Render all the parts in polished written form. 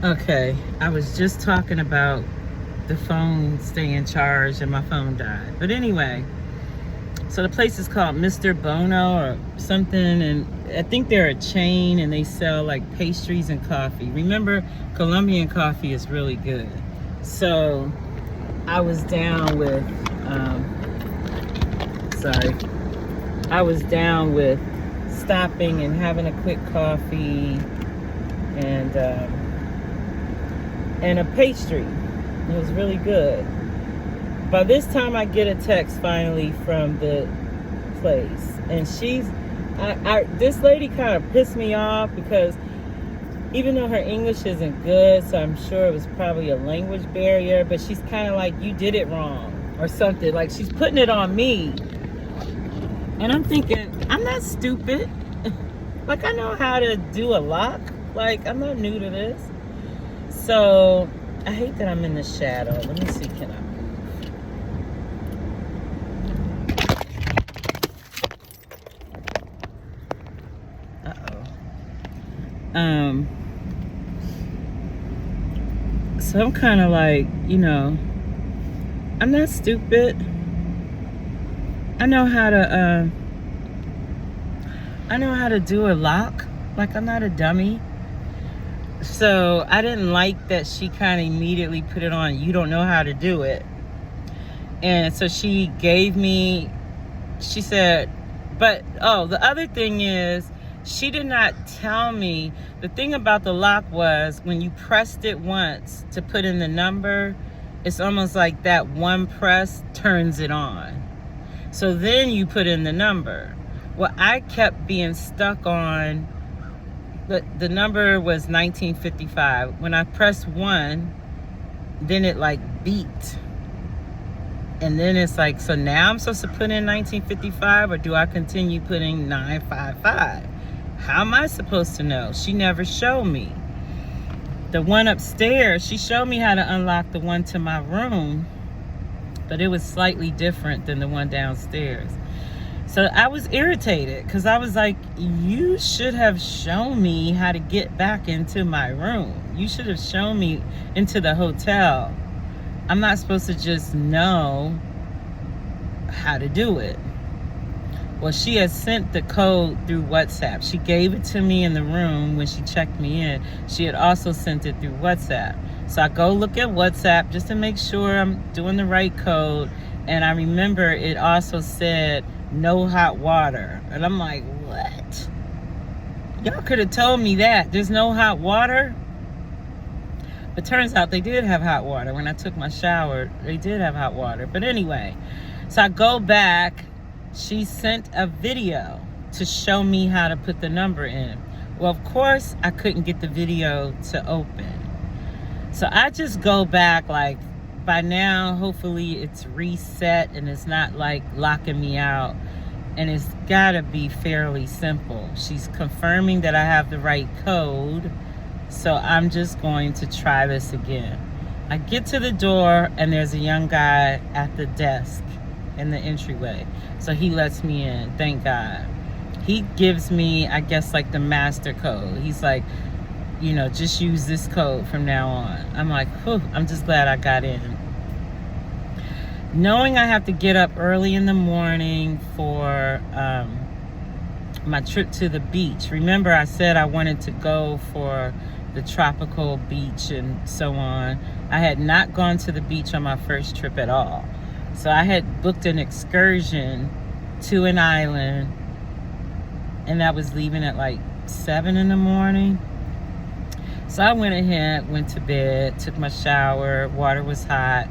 Okay, I was just talking about the phone staying charged and my phone died. But anyway, so the place is called Mr. Bono or something, and I think they're a chain and they sell like pastries and coffee. Remember, Colombian coffee is really good. So I was down with, sorry, I was down with stopping and having a quick coffee and a pastry. It was really good. By this time, I get a text finally from the place, and this lady kind of pissed me off because even though her English isn't good, so I'm sure it was probably a language barrier, but she's kind of like, you did it wrong or something. Like, she's putting it on me. And I'm thinking, I'm not stupid. Like, I know how to do a lock. Like, I'm not new to this. So, I hate that I'm in the shadow. Let me see, can I move? So I'm kind of like, I'm not stupid. I know how to do a lock. Like, I'm not a dummy. So I didn't like that she kind of immediately put it on, you don't know how to do it. And so she said, but, the other thing is, she did not tell me. The thing about the lock was when you pressed it once to put in the number, it's almost like that one press turns it on. So then you put in the number. Well, I kept being stuck on, the number was 1955. When I pressed 1, then it like beeped. And then it's like, so now I'm supposed to put in 1955 or do I continue putting 955? How am I supposed to know? She never showed me. The one upstairs, she showed me how to unlock the one to my room, but it was slightly different than the one downstairs. So I was irritated because I was like, you should have shown me how to get back into my room. You should have shown me into the hotel. I'm not supposed to just know how to do it. Well, she had sent the code through WhatsApp. She gave it to me in the room when she checked me in. She had also sent it through WhatsApp. So I go look at WhatsApp just to make sure I'm doing the right code. And I remember it also said no hot water. And I'm like, what? Y'all could have told me that. There's no hot water? But turns out they did have hot water. When I took my shower, they did have hot water. But anyway, so I go back. She sent a video to show me how to put the number in. Well, of course, I couldn't get the video to open. So I just go back, like, by now, hopefully it's reset and it's not like locking me out. And it's gotta be fairly simple. She's confirming that I have the right code. So I'm just going to try this again. I get to the door and there's a young guy at the desk in the entryway. So he lets me in, thank God. He gives me, I guess, like the master code. He's like, just use this code from now on. I'm like, whew, I'm just glad I got in. Knowing I have to get up early in the morning for my trip to the beach. Remember, I said I wanted to go for the tropical beach and so on. I had not gone to the beach on my first trip at all. So I had booked an excursion to an island, and I was leaving at like 7 in the morning. So I went ahead, went to bed, took my shower, water was hot,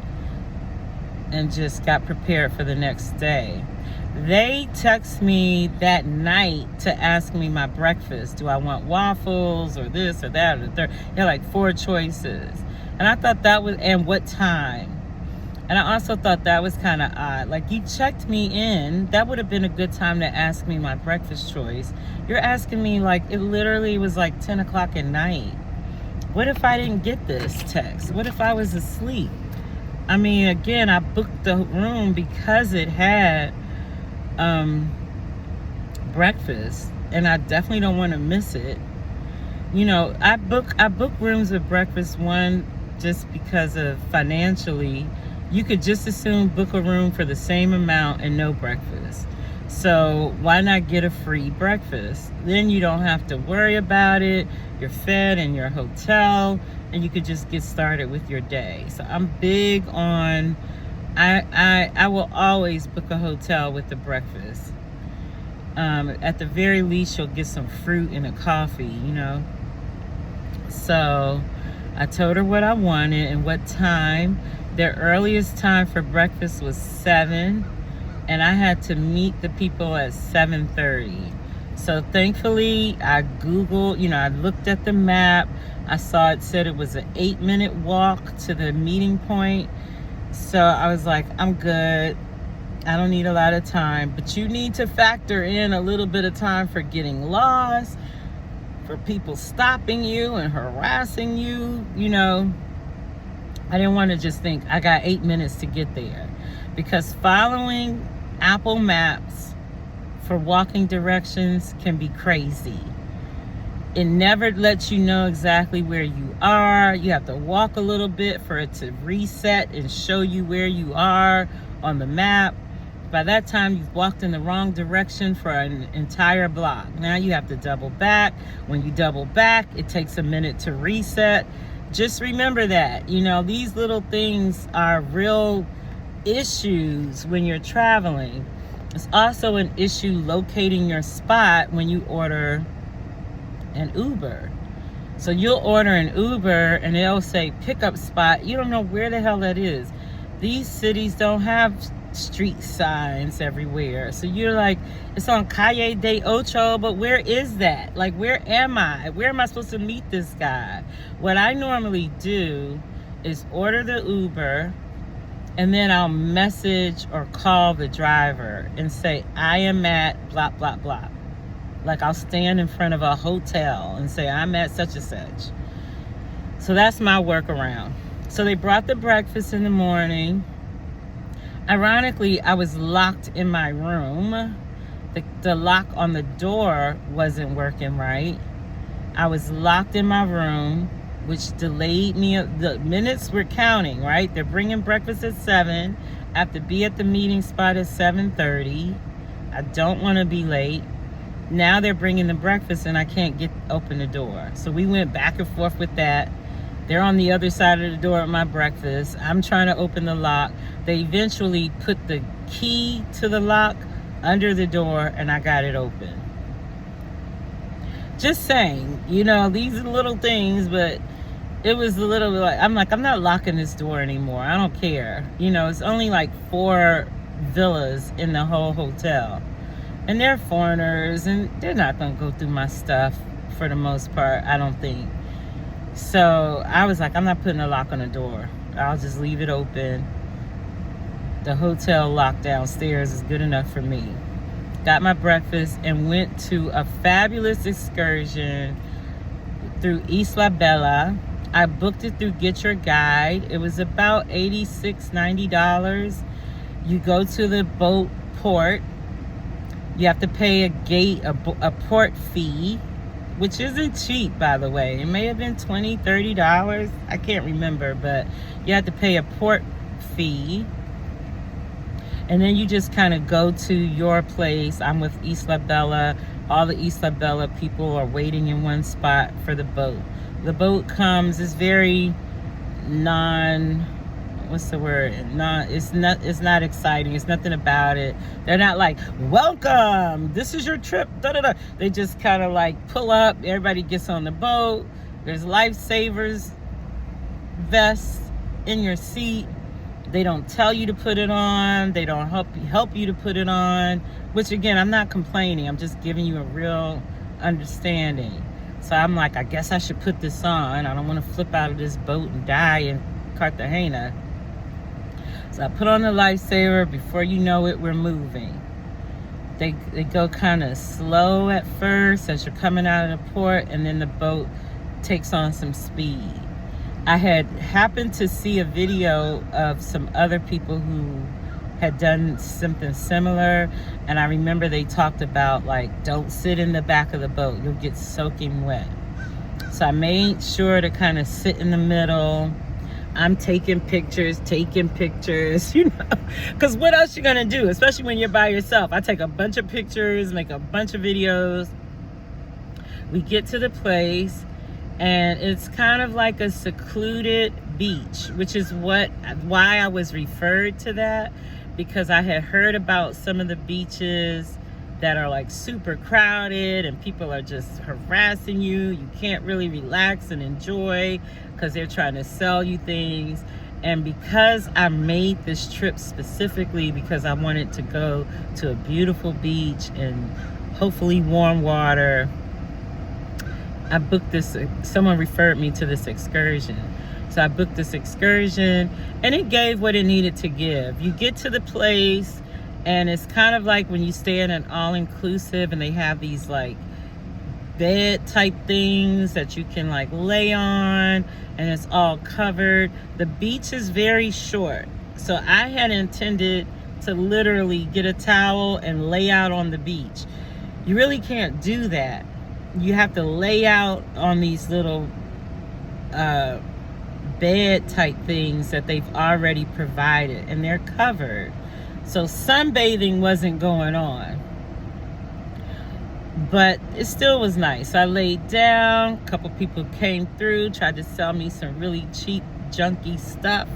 and just got prepared for the next day. They text me that night to ask me my breakfast. Do I want waffles or this or that or the third? They had like 4 choices. And I thought that was, and what time? And I also thought that was kind of odd. Like, you checked me in. That would have been a good time to ask me my breakfast choice. You're asking me, like, it literally was like 10 o'clock at night. What if I didn't get this text? What if I was asleep? I mean, again, I booked the room because it had breakfast, and I definitely don't want to miss it. You know, I book rooms with breakfast, one, just because of financially, you could just as soon book a room for the same amount and no breakfast. So why not get a free breakfast? Then you don't have to worry about it. You're fed in your hotel, and you could just get started with your day. So I'm big on, I will always book a hotel with the breakfast. At the very least, you'll get some fruit and a coffee, you know. So I told her what I wanted and what time. Their earliest time for breakfast was 7, and I had to meet the people at 7:30. So thankfully, I Googled, you know, I looked at the map. I saw it said it was an 8-minute walk to the meeting point. So I was like, I'm good. I don't need a lot of time. But you need to factor in a little bit of time for getting lost, for people stopping you and harassing you. You know, I didn't want to just think I got 8 minutes to get there, because following Apple Maps for walking directions can be crazy. It never lets you know exactly where you are. You have to walk a little bit for it to reset and show you where you are on the map. By that time, you've walked in the wrong direction for an entire block. Now you have to double back. When you double back, it takes a minute to reset. Just remember that. You know, these little things are real issues when you're traveling. It's also an issue locating your spot when you order an Uber. So you'll order an Uber and it'll say pickup spot. You don't know where the hell that is. These cities don't have street signs everywhere. So you're like, it's on Calle de Ocho, but where is that? Like, where am I? Where am I supposed to meet this guy? What I normally do is order the Uber, and then I'll message or call the driver and say, I am at blah, blah, blah. Like, I'll stand in front of a hotel and say, I'm at such and such. So that's my workaround. So they brought the breakfast in the morning. Ironically, I was locked in my room. The lock on the door wasn't working right. I was locked in my room, which delayed me. The minutes were counting, right? They're bringing breakfast at 7. I have to be at the meeting spot at 7:30. I don't want to be late. Now they're bringing the breakfast and I can't open the door. So we went back and forth with that. They're on the other side of the door at my breakfast. I'm trying to open the lock. They eventually put the key to the lock under the door and I got it open. Just saying, you know, these are little things, but it was a little bit like, I'm not locking this door anymore. I don't care. You know, it's only like 4 villas in the whole hotel. And they're foreigners and they're not going to go through my stuff for the most part, I don't think. So I was like, I'm not putting a lock on the door. I'll just leave it open. The hotel lock downstairs is good enough for me. Got my breakfast and went to a fabulous excursion through Isla Bella. I booked it through Get Your Guide. It was about $86, $90. You go to the boat port. You have to pay a port fee, which isn't cheap, by the way. It may have been $20, $30. I can't remember, but you have to pay a port fee. And then you just kind of go to your place. I'm with Isla Bella. All the Isla Bella people are waiting in one spot for the boat. The boat comes, it's very it's not exciting. It's nothing about it. They're not like, welcome, this is your trip, da da da. They just kind of like pull up, everybody gets on the boat. There's lifesavers vests in your seat. They don't tell you to put it on. They don't help you to put it on, which again, I'm not complaining. I'm just giving you a real understanding. So I'm like, I guess I should put this on. I don't want to flip out of this boat and die in Cartagena. So I put on the lifesaver. Before you know it, we're moving. They go kind of slow at first as you're coming out of the port, and then the boat takes on some speed. I had happened to see a video of some other people who had done something similar, and I remember they talked about, like, don't sit in the back of the boat. You'll get soaking wet. So I made sure to kind of sit in the middle. I'm taking pictures, you know, because what else you gonna do, especially when you're by yourself? I take a bunch of pictures, make a bunch of videos. We get to the place, and it's kind of like a secluded beach, which is why I was referred to that, because I had heard about some of the beaches that are like super crowded and people are just harassing you. You can't really relax and enjoy because they're trying to sell you things. And because I made this trip specifically because I wanted to go to a beautiful beach and hopefully warm water, I booked this, someone referred me to this excursion. So I booked this excursion, and it gave what it needed to give. You get to the place, and it's kind of like when you stay in an all-inclusive and they have these like bed type things that you can like lay on, and it's all covered. The beach is very short. So I had intended to literally get a towel and lay out on the beach. You really can't do that. You have to lay out on these little bed type things that they've already provided, and they're covered. So sunbathing wasn't going on, but it still was nice. I laid down, a couple people came through, tried to sell me some really cheap junky stuff.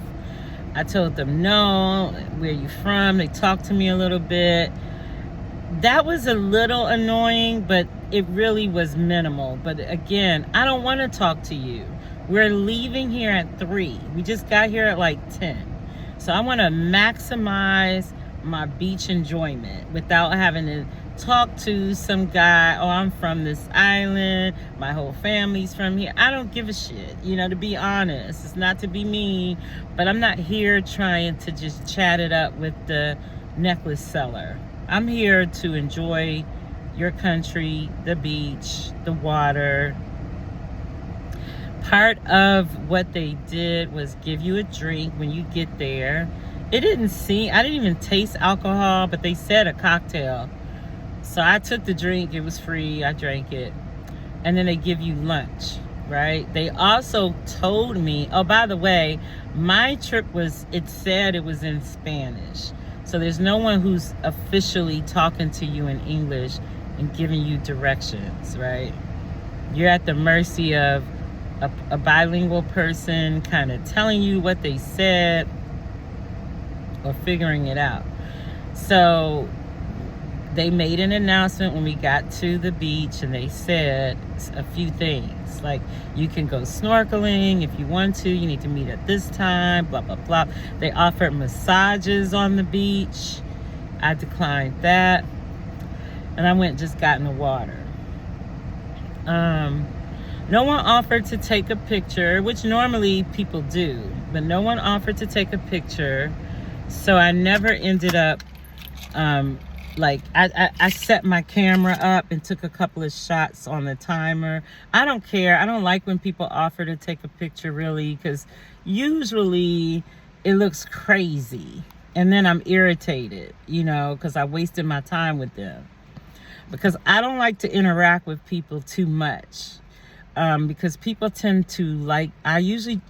I told them no, where you from? They talked to me a little bit. That was a little annoying, but it really was minimal. But again, I don't want to talk to you. We're leaving here at 3. We just got here at like 10. So I want to maximize my beach enjoyment without having to talk to some guy. Oh, I'm from this island. My whole family's from here. I don't give a shit, you know, to be honest. It's not to be mean, but I'm not here trying to just chat it up with the necklace seller. I'm here to enjoy your country, the beach, the water. Part of what they did was give you a drink when you get there. I didn't even taste alcohol, but they said a cocktail. So I took the drink, it was free, I drank it. And then they give you lunch, right? They also told me, oh, by the way, my trip it said it was in Spanish. So there's no one who's officially talking to you in English and giving you directions, right? You're at the mercy of a bilingual person kind of telling you what they said or figuring it out. So they made an announcement when we got to the beach, and they said a few things like, you can go snorkeling if you want to, you need to meet at this time, blah blah blah. They offered massages on the beach. I declined that, and I went just got in the water. No one offered to take a picture, which normally people do, but no one offered to take a picture. So I never ended up, I set my camera up and took a couple of shots on the timer. I don't care. I don't like when people offer to take a picture, really, because usually it looks crazy. And then I'm irritated, you know, because I wasted my time with them. Because I don't like to interact with people too much. Because people tend to I usually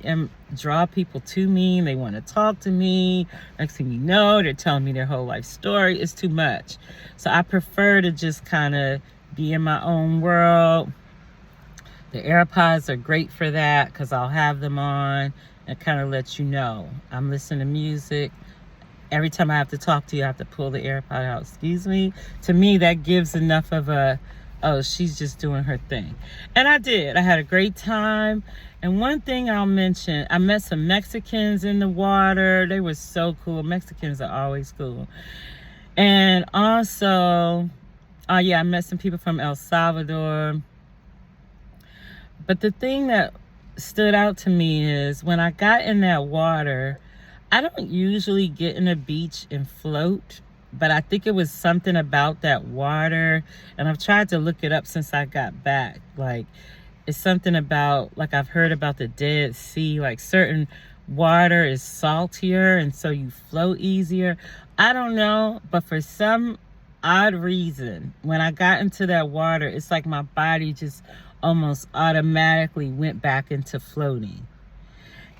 draw people to me, and they want to talk to me. Next thing you know, they're telling me their whole life story. It's too much. So I prefer to just kind of be in my own world. The AirPods are great for that because I'll have them on and kind of let you know I'm listening to music. Every time I have to talk to you, I have to pull the AirPod out. Excuse me. To me, that gives enough of a, oh, she's just doing her thing. And I did. I had a great time. And one thing I'll mention, I met some Mexicans in the water. They were so cool. Mexicans are always cool. And also, I met some people from El Salvador. But the thing that stood out to me is when I got in that water, I don't usually get in a beach and float. But I think it was something about that water, and I've tried to look it up since I got back. Like, it's something about, like, I've heard about the Dead Sea, like certain water is saltier and so you float easier. I don't know, but for some odd reason, when I got into that water, it's like my body just almost automatically went back into floating.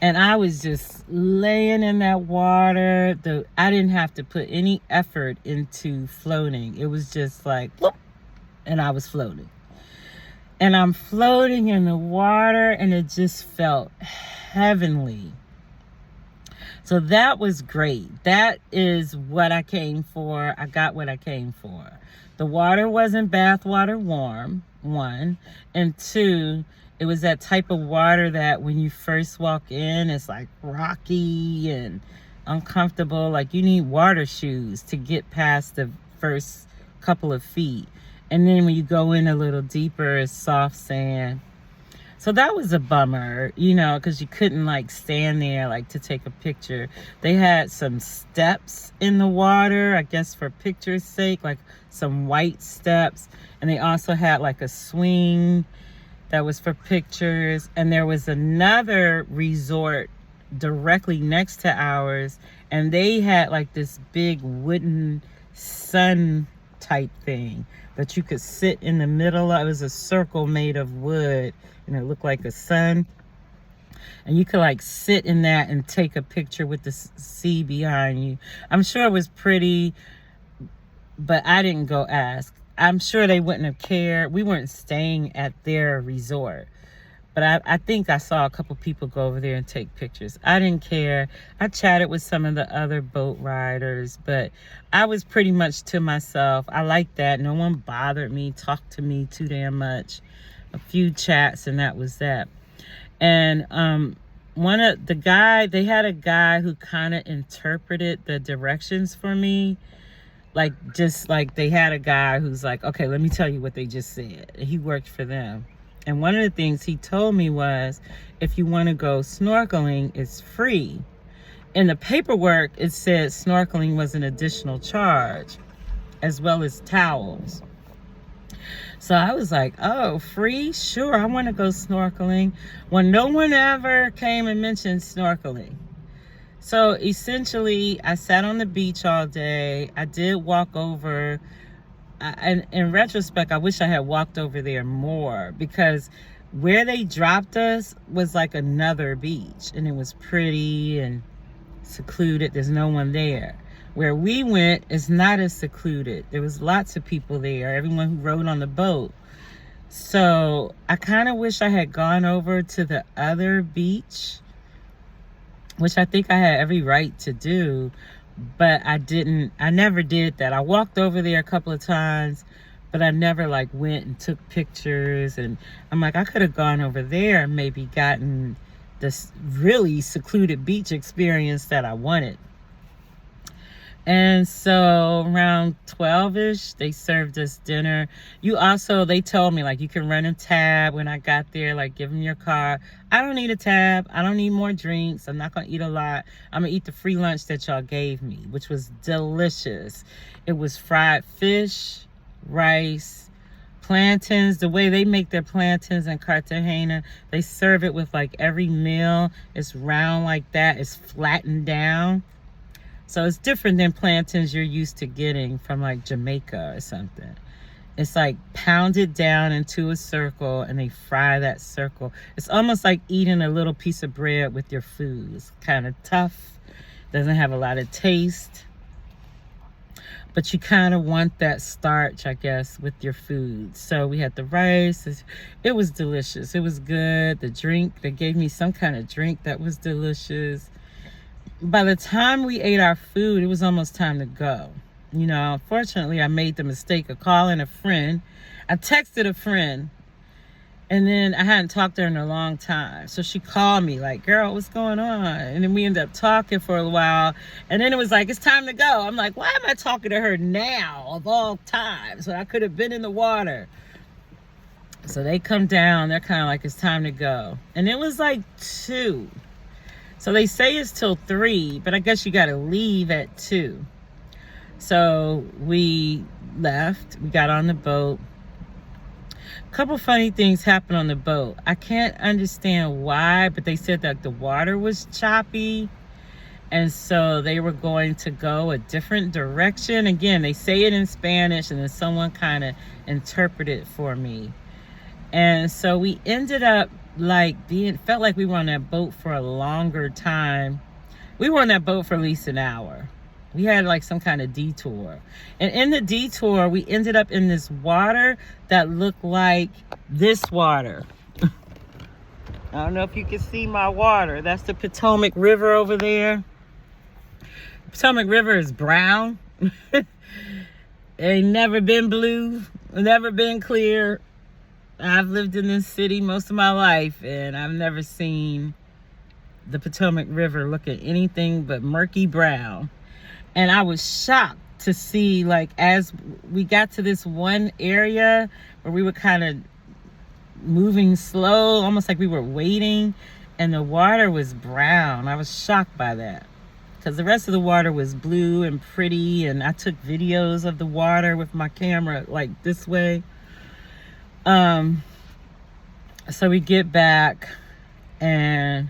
And I was just laying in that water. I didn't have to put any effort into floating. It was just like, whoop, and I was floating. And I'm floating in the water, and it just felt heavenly. So that was great. That is what I came for. I got what I came for. The water wasn't bathwater warm, 1. And 2, it was that type of water that when you first walk in, it's like rocky and uncomfortable. Like you need water shoes to get past the first couple of feet. And then when you go in a little deeper, it's soft sand. So that was a bummer, because you couldn't like stand there like to take a picture. They had some steps in the water, I guess for picture's sake, like some white steps. And they also had like a swing that was for pictures. And there was another resort directly next to ours. And they had like this big wooden sun type thing that you could sit in the middle of. It was a circle made of wood. And it looked like a sun. And you could like sit in that and take a picture with the sea behind you. I'm sure it was pretty, but I didn't go ask. I'm sure they wouldn't have cared. We weren't staying at their resort. But I think I saw a couple people go over there and take pictures. I didn't care. I chatted with some of the other boat riders, but I was pretty much to myself. I liked that. No one bothered me, talked to me too damn much. A few chats, and that was that. And they had a guy who kind of interpreted the directions for me. Like, just like they had a guy who's like, okay, let me tell you what they just said. He worked for them. And one of the things he told me was, if you want to go snorkeling, it's free. In the paperwork, it said snorkeling was an additional charge, as well as towels. So I was like, oh, free? Sure, I want to go snorkeling. Well, no one ever came and mentioned snorkeling. So essentially, I sat on the beach all day. I did walk over. And in retrospect, I wish I had walked over there more, because where they dropped us was like another beach, and it was pretty and secluded. There's no one there. Where we went is not as secluded. There was lots of people there, everyone who rode on the boat. So I kind of wish I had gone over to the other beach, which I think I had every right to do. But I never did that. I walked over there a couple of times, but I never like went and took pictures. And I'm like, I could have gone over there and maybe gotten this really secluded beach experience that I wanted. And so around 12-ish, they served us dinner. They told me, like, you can run a tab when I got there, like, give them your card. I don't need a tab. I don't need more drinks. I'm not going to eat a lot. I'm going to eat the free lunch that y'all gave me, which was delicious. It was fried fish, rice, plantains. The way they make their plantains in Cartagena, they serve it with, like, every meal. It's round like that. It's flattened down. So it's different than plantains you're used to getting from like Jamaica or something. It's like pounded down into a circle, and they fry that circle. It's almost like eating a little piece of bread with your food. It's kind of tough. Doesn't have a lot of taste. But you kind of want that starch, I guess, with your food. So we had the rice. It was delicious. It was good. The drink, they gave me some kind of drink that was delicious. By the time we ate our food, it was almost time to go. Unfortunately, I made the mistake of calling a friend. I texted a friend, and then I hadn't talked to her in a long time. So she called me like, girl, what's going on? And then we ended up talking for a while. And then it was like, it's time to go. I'm like, why am I talking to her now of all times? So I could have been in the water. So they come down. They're kind of like, it's time to go. And it was like 2. So they say it's till 3, but I guess you got to leave at 2. So we left. We got on the boat. A couple funny things happened on the boat. I can't understand why, but they said that the water was choppy. And so they were going to go a different direction. Again, they say it in Spanish, and then someone kind of interpreted it for me. And so we ended up felt like we were on that boat for a longer time. We were on that boat for at least an hour. We had like some kind of detour. And in the detour, we ended up in this water that looked like this water. I don't know if you can see my water. That's the Potomac River over there. Potomac River is brown. Ain't never been blue, never been clear. I've lived in this city most of my life, and I've never seen the Potomac River looking anything but murky brown. And I was shocked to see, like, as we got to this one area where we were kind of moving slow, almost like we were waiting, and the water was brown. I was shocked by that, because the rest of the water was blue and pretty, and I took videos of the water with my camera like this way. So we get back, and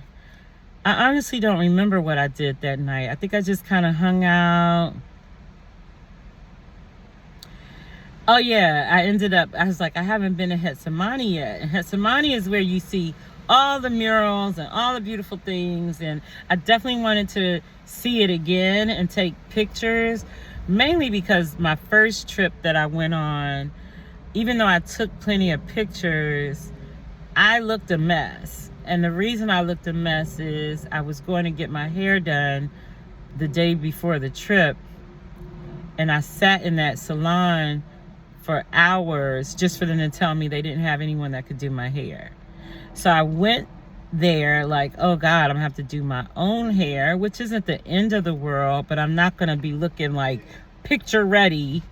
I honestly don't remember what I did that night. I think I just kind of hung out. Oh yeah, I was like, I haven't been to Getsemani yet. And Getsemani is where you see all the murals and all the beautiful things, and I definitely wanted to see it again and take pictures, mainly because my first trip that I went on, even though I took plenty of pictures, I looked a mess. And the reason I looked a mess is I was going to get my hair done the day before the trip, and I sat in that salon for hours just for them to tell me they didn't have anyone that could do my hair. So I went there like, oh God, I'm gonna have to do my own hair, which isn't the end of the world, but I'm not gonna be looking like picture ready.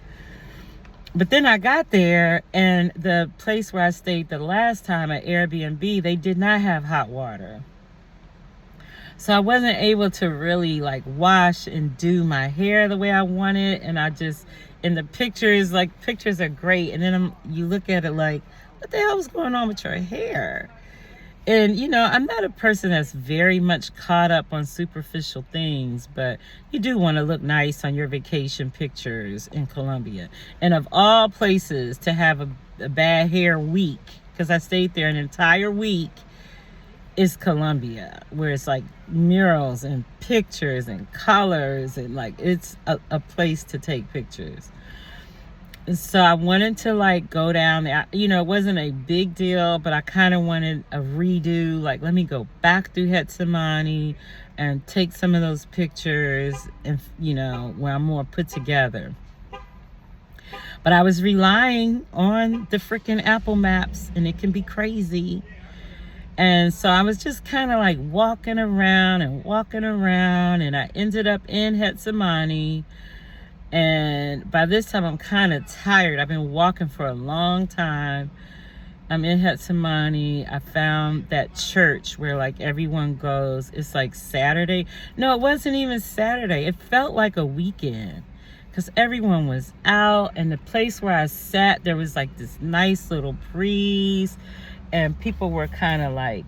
But then I got there, and the place where I stayed the last time at Airbnb, they did not have hot water. So I wasn't able to really like wash and do my hair the way I wanted. And I just, in the pictures, like, pictures are great. And then you look at it like, what the hell is going on with your hair? And, you know, I'm not a person that's very much caught up on superficial things, but you do want to look nice on your vacation pictures in Colombia. And of all places to have a bad hair week, because I stayed there an entire week, is Colombia, where it's like murals and pictures and colors, and like it's a place to take pictures. So I wanted to like go down there. You know, it wasn't a big deal, but I kind of wanted a redo. Like, let me go back through Getsemani and take some of those pictures, and, you know, where I'm more put together. But I was relying on the freaking Apple Maps, and it can be crazy. And so I was just kind of like walking around, and I ended up in Getsemani. And by this time, I'm kind of tired. I've been walking for a long time. I'm in Getsemani. I found that church where like everyone goes. It's like Saturday. No, it wasn't even Saturday. It felt like a weekend, because everyone was out. And the place where I sat, there was like this nice little breeze. And people were kind of like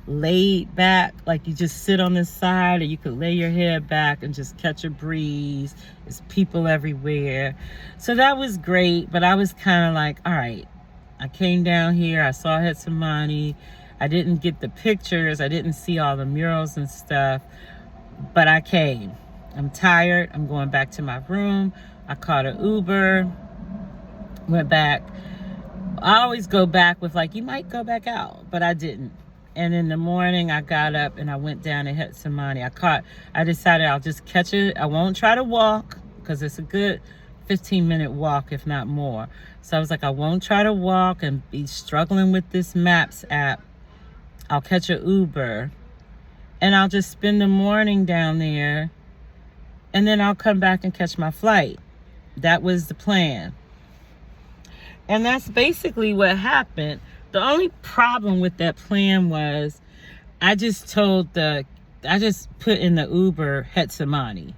laid back, like you just sit on the side, or you could lay your head back and just catch a breeze. There's people everywhere. So that was great, but I was kind of like, all right, I came down here, I saw Getsemani. I didn't get the pictures, I didn't see all the murals and stuff, but I came. I'm tired, I'm going back to my room. I caught an Uber, went back. I always go back with like, you might go back out, but I didn't. And in the morning, I got up and I went down to Getsemani. I decided I'll just catch it. I won't try to walk, because it's a good 15-minute walk, if not more. So I was like, I won't try to walk and be struggling with this Maps app. I'll catch an Uber, and I'll just spend the morning down there, and then I'll come back and catch my flight. That was the plan. And that's basically what happened. The only problem with that plan was I just put in the Uber Getsemani.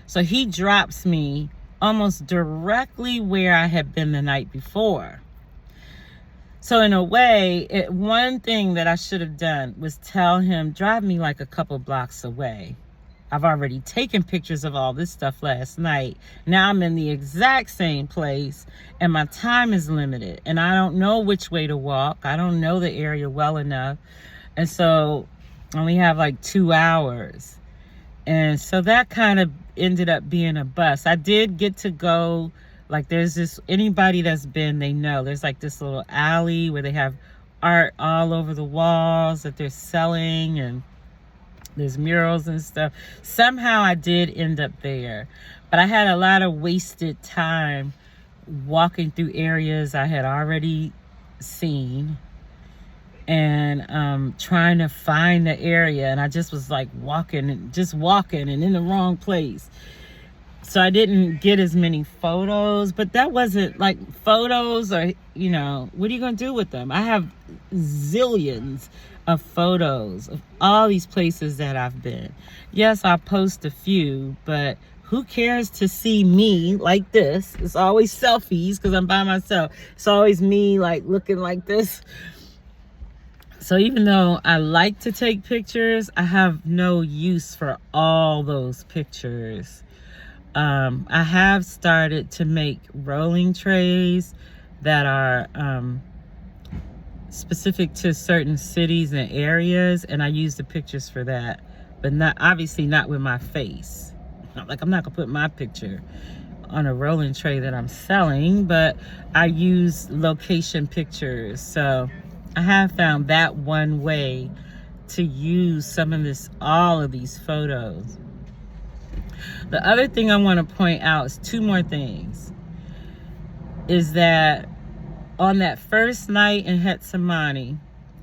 So he drops me almost directly where I had been the night before. So in a way, one thing that I should have done was tell him, drive me like a couple blocks away. I've already taken pictures of all this stuff last night. Now I'm in the exact same place and my time is limited and I don't know which way to walk. I don't know the area well enough. And so I only have like 2 hours. And so that kind of ended up being a bust. I did get to go, like there's this, anybody that's been, they know, there's like this little alley where they have art all over the walls that they're selling, and there's murals and stuff. Somehow I did end up there, but I had a lot of wasted time walking through areas I had already seen and trying to find the area, and I just was like walking and in the wrong place. So I didn't get as many photos, but that wasn't like photos, or you know, what are you gonna do with them? I have zillions of photos of all these places that I've been. Yes, I'll post a few, but who cares to see me like this? It's always selfies because I'm by myself. It's always me like looking like this. So even though I like to take pictures, I have no use for all those pictures. I have started to make rolling trays that are specific to certain cities and areas, and I use the pictures for that, but not obviously not with my face. Like I'm not gonna put my picture on a rolling tray that I'm selling, but I use location pictures. So I have found that one way to use all of these photos. The other thing I want to point out is 2 more things. Is that on that first night in Getsemani,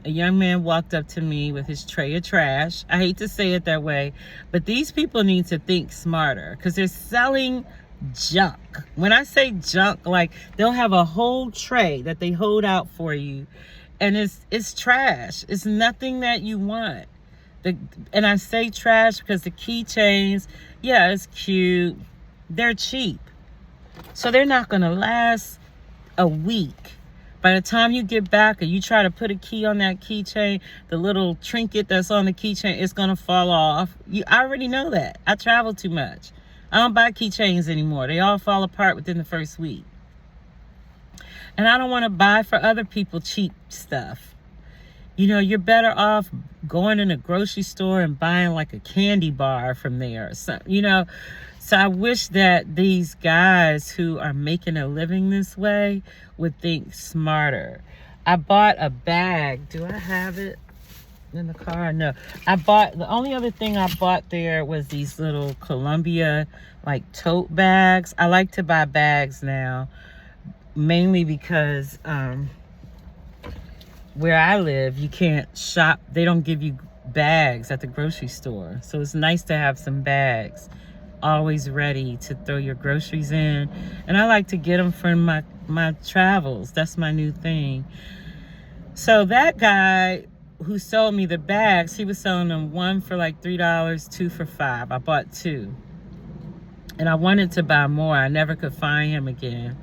a young man walked up to me with his tray of trash. I hate to say it that way, but these people need to think smarter because they're selling junk. When I say junk, like they'll have a whole tray that they hold out for you, and it's trash. It's nothing that you want. And I say trash because the keychains, yeah, it's cute. They're cheap. So they're not going to last a week. By the time you get back and you try to put a key on that keychain, the little trinket that's on the keychain is going to fall off. I already know that. I travel too much. I don't buy keychains anymore. They all fall apart within the first week. And I don't want to buy for other people cheap stuff. You know, you're better off going in a grocery store and buying like a candy bar from there or something, you know. So I wish that these guys who are making a living this way would think smarter. I bought a bag. Do I have it in the car? No. The only other thing I bought there was these little Colombia like tote bags. I like to buy bags now, mainly because where I live, you can't shop. They don't give you bags at the grocery store. So it's nice to have some bags always ready to throw your groceries in. And I like to get them for my travels. That's my new thing. So that guy who sold me the bags, he was selling them 1 for like $3, 2 for $5. I bought 2. And I wanted to buy more. I never could find him again.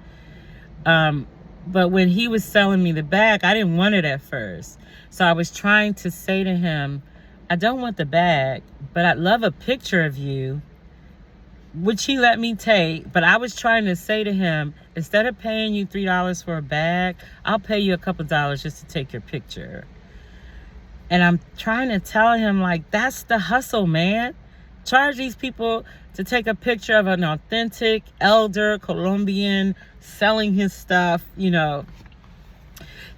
But when he was selling me the bag, I didn't want it at first. So I was trying to say to him, I don't want the bag, but I'd love a picture of you, which he let me take. But I was trying to say to him, instead of paying you $3 for a bag, I'll pay you a couple dollars just to take your picture. And I'm trying to tell him, like, that's the hustle, man. Charge these people to take a picture of an authentic elder Colombian selling his stuff, you know.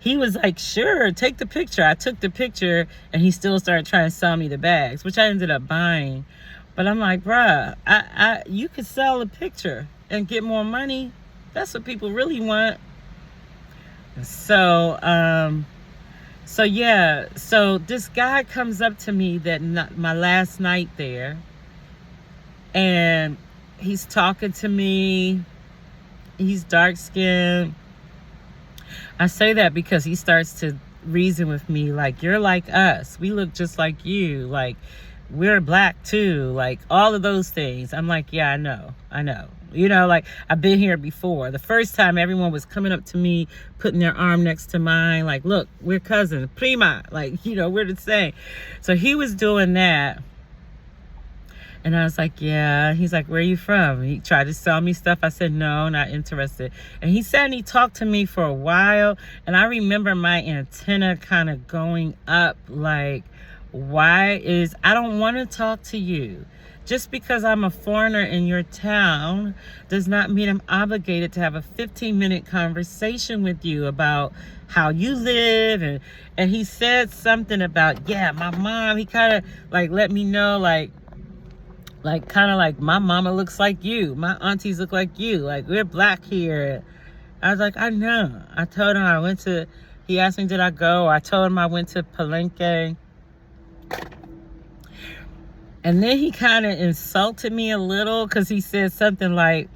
He was like, sure, take the picture. I took the picture and he still started trying to sell me the bags, which I ended up buying. But I'm like, bruh, you could sell a picture and get more money. That's what people really want. So yeah. So this guy comes up to me my last night there, and he's talking to me. He's dark skinned. I say that because he starts to reason with me like, you're like us. We look just like you. Like, we're black too. Like, all of those things. I'm like, yeah, I know. You know, like, I've been here before. The first time everyone was coming up to me, putting their arm next to mine. Like, look, we're cousins. Prima. Like, you know, we're the same. So he was doing that. And I was like, yeah. He's like, where are you from? He tried to sell me stuff. I said, no, not interested. And he sat and he talked to me for a while. And I remember my antenna kind of going up like, I don't want to talk to you. Just because I'm a foreigner in your town does not mean I'm obligated to have a 15-minute conversation with you about how you live. And he said something about, yeah, my mom, he kind of like let me know like kind of like my mama looks like you. My aunties look like you. Like, we're black here. I was like, I know. I told him he asked me, did I go? I told him I went to Palenque. And then he kind of insulted me a little because he said something like,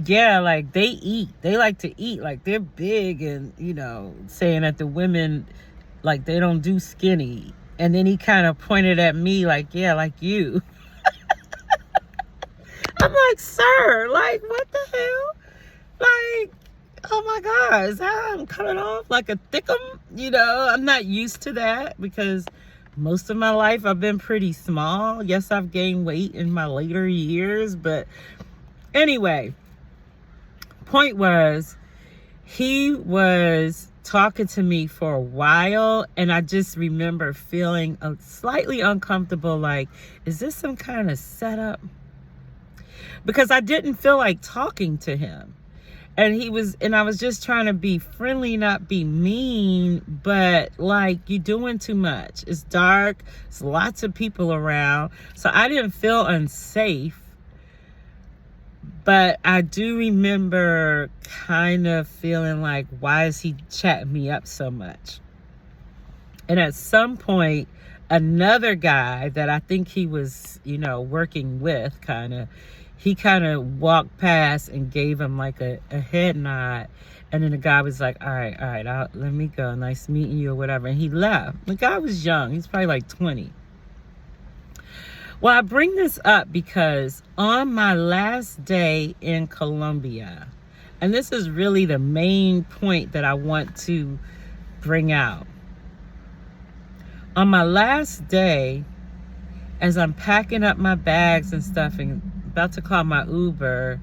yeah, like they like to eat, like they're big, and saying that the women, like, they don't do skinny. And then he kind of pointed at me like, yeah, like you. I'm like, sir, like, what the hell? Like, oh my gosh, I'm coming off like a thickum, I'm not used to that because most of my life I've been pretty small. Yes, I've gained weight in my later years, but anyway, point was, he was talking to me for a while, and I just remember feeling slightly uncomfortable, like, is this some kind of setup? Because I didn't feel like talking to him. And I was just trying to be friendly, not be mean, but like, you're doing too much. It's dark. There's lots of people around. So I didn't feel unsafe. But I do remember kind of feeling like, why is he chatting me up so much? And at some point, another guy that I think he was, working with he kind of walked past and gave him like a head nod. And then the guy was like, all right, let me go. Nice meeting you or whatever. And he left. The guy was young. He's probably like 20. Well, I bring this up because on my last day in Colombia, and this is really the main point that I want to bring out. On my last day, as I'm packing up my bags and stuff and about to call my Uber,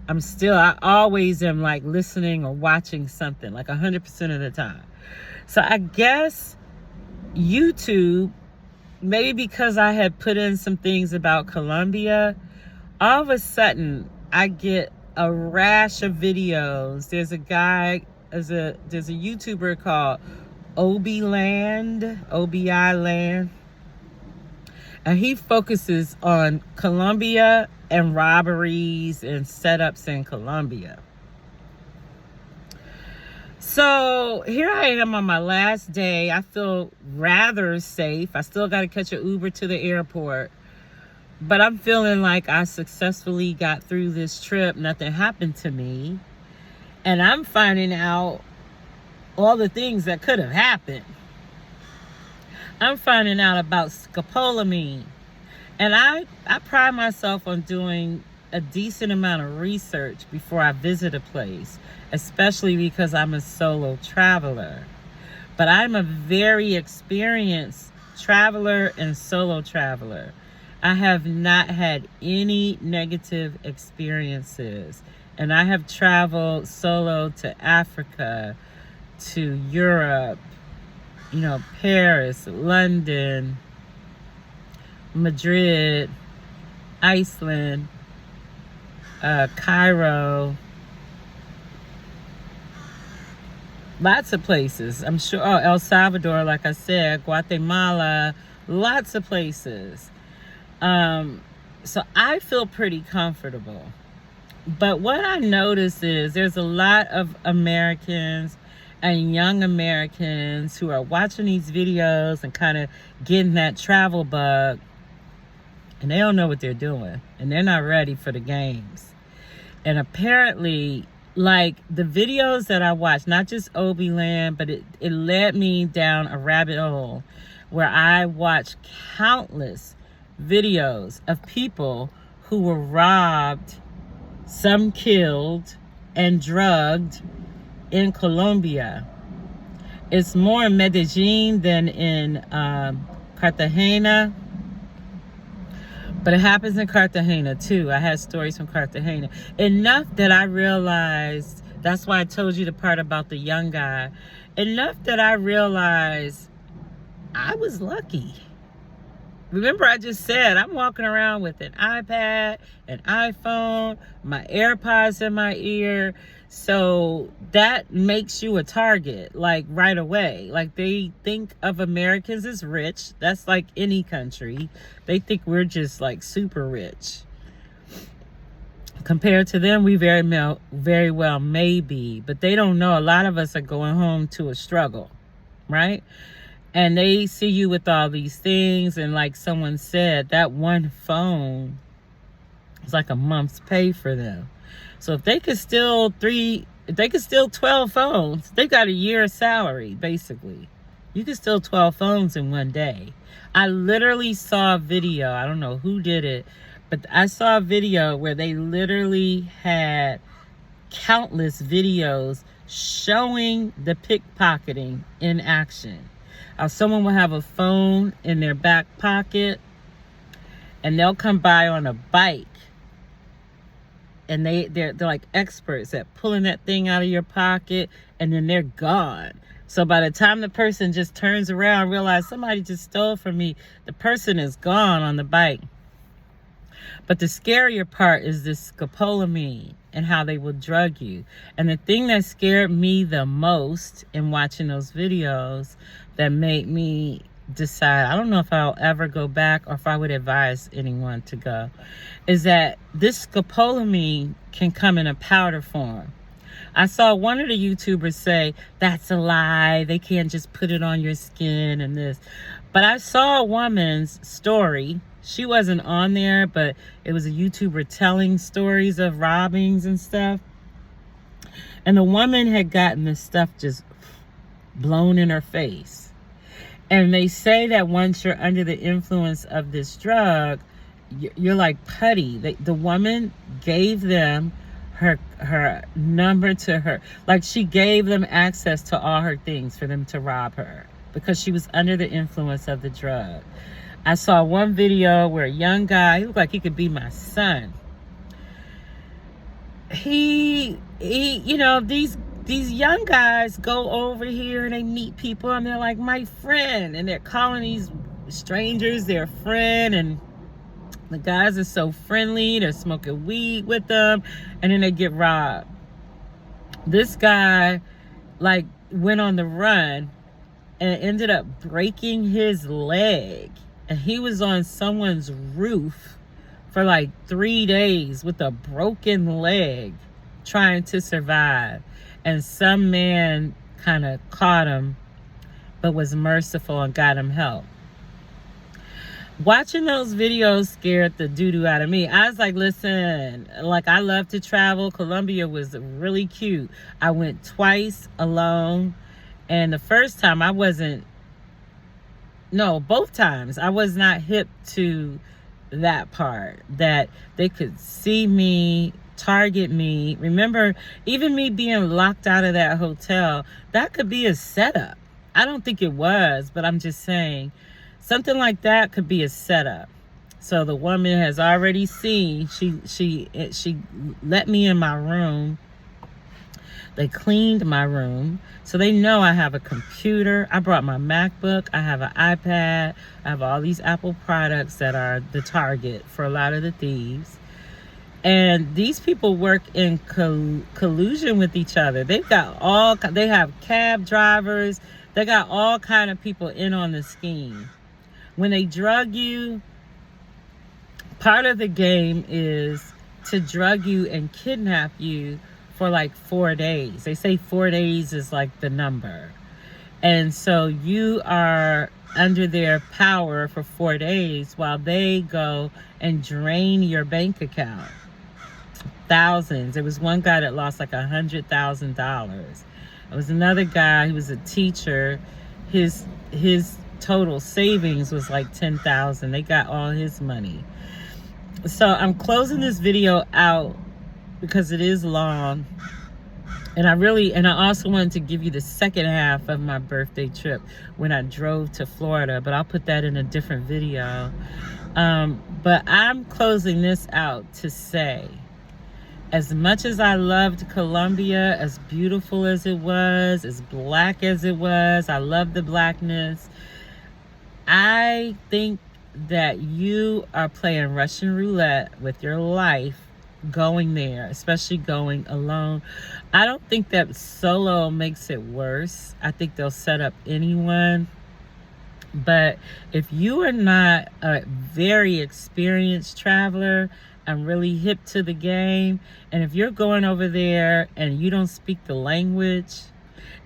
I always am like listening or watching something, like 100% of the time. So I guess YouTube, maybe because I had put in some things about Colombia, all of a sudden I get a rash of videos. There's a YouTuber called Obi Land, and he focuses on Colombia and robberies and setups in Colombia. So here I am on my last day. I feel rather safe. I still got to catch an Uber to the airport, but I'm feeling like I successfully got through this trip. Nothing happened to me. And I'm finding out all the things that could have happened. I'm finding out about scopolamine. And I pride myself on doing a decent amount of research before I visit a place, especially because I'm a solo traveler. But I'm a very experienced traveler and solo traveler. I have not had any negative experiences. And I have traveled solo to Africa, to Europe, Paris, London, Madrid, Iceland, Cairo, lots of places. I'm sure, El Salvador, like I said, Guatemala, lots of places. So I feel pretty comfortable. But what I notice is there's a lot of Americans and young Americans who are watching these videos and kind of getting that travel bug, and they don't know what they're doing, and they're not ready for the games. And apparently, like, the videos that I watched, not just Obi Land, but it led me down a rabbit hole where I watched countless videos of people who were robbed, some killed, and drugged in Colombia. It's more in Medellin than in Cartagena. But it happens in Cartagena too. I had stories from Cartagena. Enough that I realized, that's why I told you the part about the young guy. Enough that I realized I was lucky. Remember, I just said I'm walking around with an iPad, an iPhone, my AirPods in my ear. So that makes you a target, like right away. Like they think of Americans as rich. That's like any country. They think we're just like super rich. Compared to them, we very well may be. But they don't know a lot of us are going home to a struggle, right? And they see you with all these things, and like someone said, that one phone is like a month's pay for them. So if they could steal 12 phones, they got a year's salary, basically. You could steal 12 phones in one day. I literally saw a video, I don't know who did it, but I saw a video where they literally had countless videos showing the pickpocketing in action. Someone will have a phone in their back pocket, and they'll come by on a bike, and they're like experts at pulling that thing out of your pocket, and then they're gone. So by the time the person just turns around, realize somebody just stole from me, the person is gone on the bike. But the scarier part is this scopolamine and how they will drug you. And the thing that scared me the most in watching those videos that made me decide, I don't know if I'll ever go back or if I would advise anyone to go, is that this scopolamine can come in a powder form. I saw one of the YouTubers say, that's a lie. They can't just put it on your skin and this. But I saw a woman's story. She wasn't on there, but it was a YouTuber telling stories of robbings and stuff. And the woman had gotten this stuff just blown in her face. And they say that once you're under the influence of this drug, you're like putty. The woman gave them her number to her. Like she gave them access to all her things for them to rob her because she was under the influence of the drug. I saw one video where a young guy, he looked like he could be my son. He you know, these young guys go over here and they meet people and they're like, my friend, and they're calling these strangers their friend, and the guys are so friendly, they're smoking weed with them, and then they get robbed. This guy like went on the run and ended up breaking his leg, and he was on someone's roof for like 3 days with a broken leg trying to survive. And some man kind of caught him, but was merciful and got him help. Watching those videos scared the doo-doo out of me. I was like, listen, like I love to travel. Colombia was really cute. I went twice alone. And the first time both times I was not hip to that part, that they could see me, target me. Remember, even me being locked out of that hotel, that could be a setup. I don't think it was, but I'm just saying something like that could be a setup. So the woman has already seen, she let me in my room. They cleaned my room. So they know I have a computer. I brought my MacBook. I have an iPad. I have all these Apple products that are the target for a lot of the thieves. And these people work in collusion with each other. They have cab drivers. They got all kind of people in on the scheme. When they drug you, part of the game is to drug you and kidnap you for like 4 days. They say 4 days is like the number. And so you are under their power for 4 days while they go and drain your bank account. Thousands. There was one guy that lost like $100,000. There was another guy who was a teacher. His total savings was like $10,000. They got all his money. So I'm closing this video out because it is long. And I also wanted to give you the second half of my birthday trip when I drove to Florida, but I'll put that in a different video. But I'm closing this out to say, as much as I loved Colombia, as beautiful as it was, as black as it was, I love the blackness. I think that you are playing Russian roulette with your life going there, especially going alone. I don't think that solo makes it worse. I think they'll set up anyone. But if you are not a very experienced traveler and really hip to the game, and if you're going over there and you don't speak the language,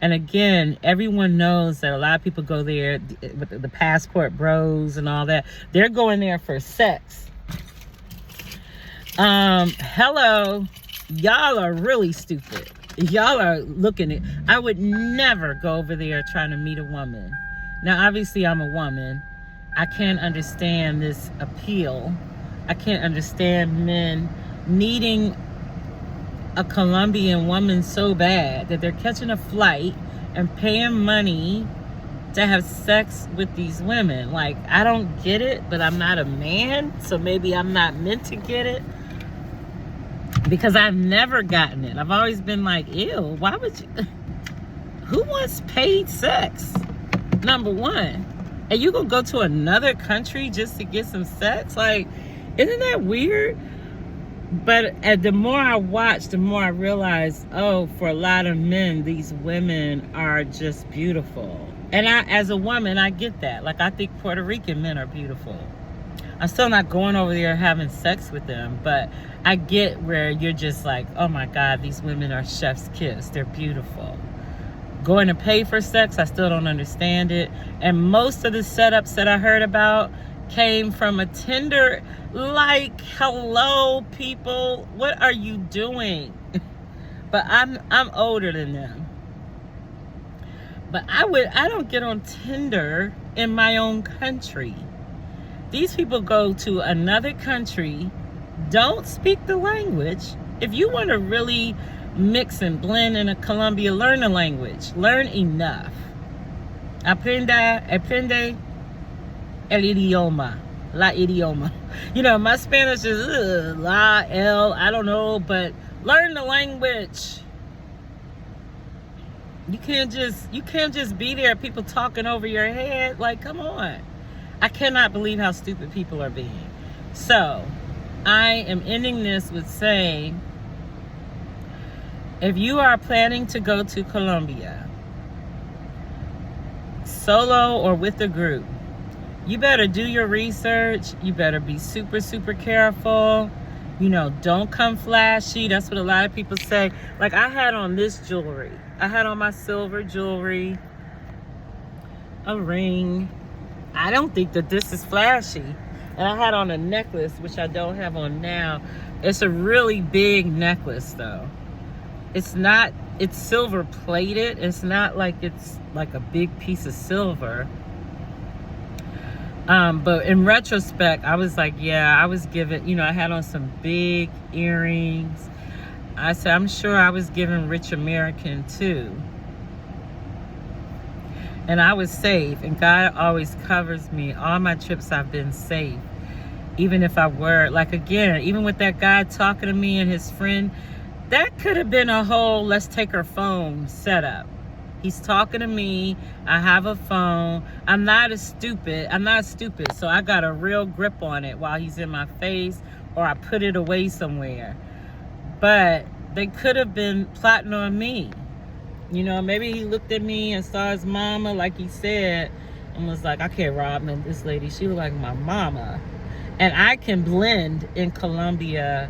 and again, everyone knows that a lot of people go there with the passport bros and all that. They're going there for sex. Hello, y'all are really stupid. Y'all are looking at, I would never go over there trying to meet a woman. Now, obviously I'm a woman. I can't understand this appeal. I can't understand men needing a Colombian woman so bad that they're catching a flight and paying money to have sex with these women. Like, I don't get it, but I'm not a man, so maybe I'm not meant to get it. Because I've never gotten it. I've always been like, ew, why would you? Who wants paid sex? Number one. And you gonna go to another country just to get some sex? Like, isn't that weird? But the more I watch, the more I realize, oh, for a lot of men, these women are just beautiful. And I, as a woman, I get that. Like, I think Puerto Rican men are beautiful. I'm still not going over there having sex with them, but I get where you're just like, oh my God, these women are chef's kiss. They're beautiful. Going to pay for sex, I still don't understand it. And most of the setups that I heard about came from a Tinder. Like, hello, people, what are you doing? But I'm older than them. But I don't get on Tinder in my own country. These people go to another country, don't speak the language. If you want to really mix and blend in Colombia, learn the language. Learn enough. Aprende el idioma. La idioma. You know, my Spanish is la, el, I don't know, but learn the language. You can't just be there, people talking over your head. Like, come on. I cannot believe how stupid people are being. So, I am ending this with saying, if you are planning to go to Colombia, solo or with a group, you better do your research. You better be super, super careful. You know, don't come flashy. That's what a lot of people say. Like, I had on this jewelry. I had on my silver jewelry, a ring. I don't think that this is flashy. And I had on a necklace, which I don't have on now. It's a really big necklace, though. It's silver plated. It's not like it's like a big piece of silver. But in retrospect, I was like, yeah, I was given, I had on some big earrings. I said, I'm sure I was given rich American too. And I was safe, and God always covers me. All my trips I've been safe. Even if I were, like, again, even with that guy talking to me and his friend, that could have been a whole let's take her phone setup. He's talking to me. I have a phone. I'm not stupid, so I got a real grip on it while he's in my face, or I put it away somewhere. But they could have been plotting on me. Maybe he looked at me and saw his mama, like he said, and was like, I can't rob this lady. She look like my mama. And I can blend in Colombia.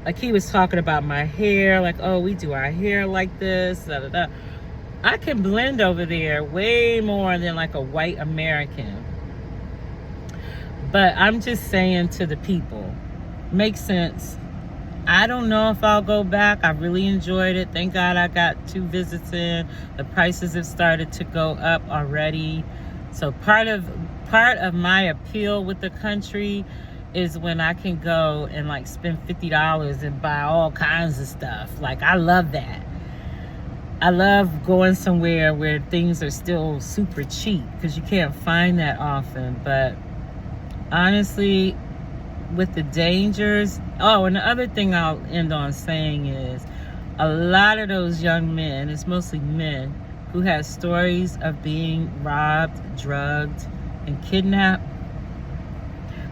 Like, he was talking about my hair, like, oh, we do our hair like this, da, da, da. I can blend over there way more than like a white American. But I'm just saying to the people, makes sense. I don't know if I'll go back. I really enjoyed it. Thank God I got 2 visits in. The prices have started to go up already. So part of my appeal with the country is when I can go and like spend $50 and buy all kinds of stuff. Like, I love that. I love going somewhere where things are still super cheap, because you can't find that often. But honestly, with the dangers, oh, and the other thing I'll end on saying is, a lot of those young men, it's mostly men, who had stories of being robbed, drugged, and kidnapped,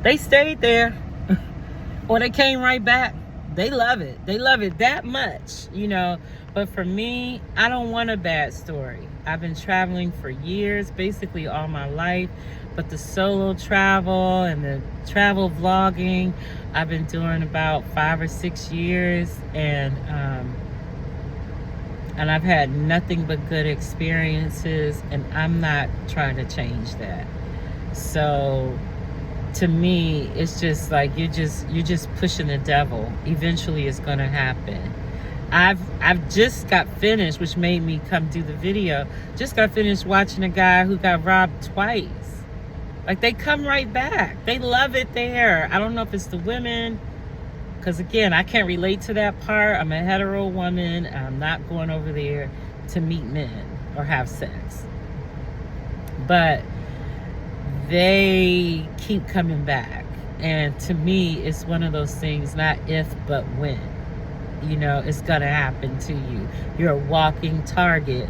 they stayed there or they came right back. They love it. They love it that much, you know. But for me, I don't want a bad story. I've been traveling for years, basically all my life. But the solo travel and the travel vlogging, I've been doing about 5 or 6 years. And I've had nothing but good experiences. And I'm not trying to change that. So to me, it's just like you're just pushing the devil. Eventually it's gonna happen. I've just got finished, which made me come do the video, just got finished watching a guy who got robbed twice. Like, they come right back. They love it there. I don't know if it's the women, because again, I can't relate to that part. I'm a hetero woman. I'm not going over there to meet men or have sex. But they keep coming back. And to me, it's one of those things, not if, but when. You know, it's gonna happen to you. You're a walking target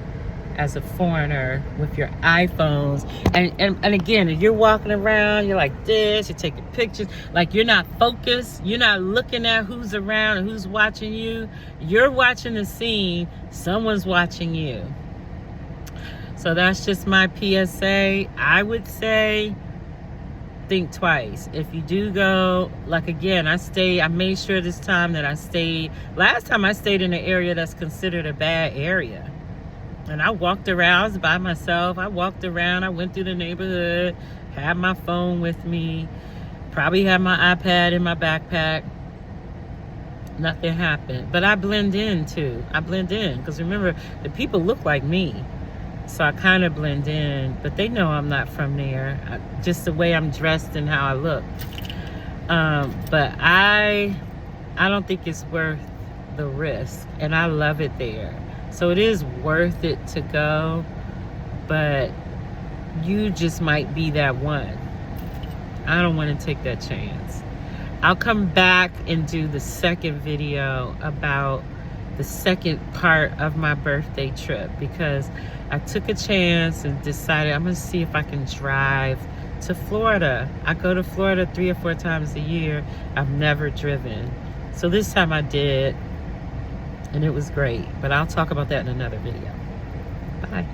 as a foreigner with your iPhones. And again, if you're walking around, you're like this, you're taking pictures, like you're not focused, you're not looking at who's around and who's watching you. You're watching the scene, someone's watching you. So that's just my PSA. I would say, think twice. If you do go, like again, I made sure this time that I stayed, last time I stayed in an area that's considered a bad area. And I walked around, I was by myself. I walked around, I went through the neighborhood, had my phone with me, probably had my iPad in my backpack. Nothing happened. But I blend in too. I blend in, because remember, the people look like me. So I kind of blend in, but they know I'm not from there. Just the way I'm dressed and how I look. But I don't think it's worth the risk, and I love it there. So it is worth it to go, but you just might be that one. I don't want to take that chance. I'll come back and do the second video about the second part of my birthday trip, because I took a chance and decided I'm going to see if I can drive to Florida. I go to Florida 3 or 4 times a year. I've never driven. So this time I did, and it was great. But I'll talk about that in another video. Bye.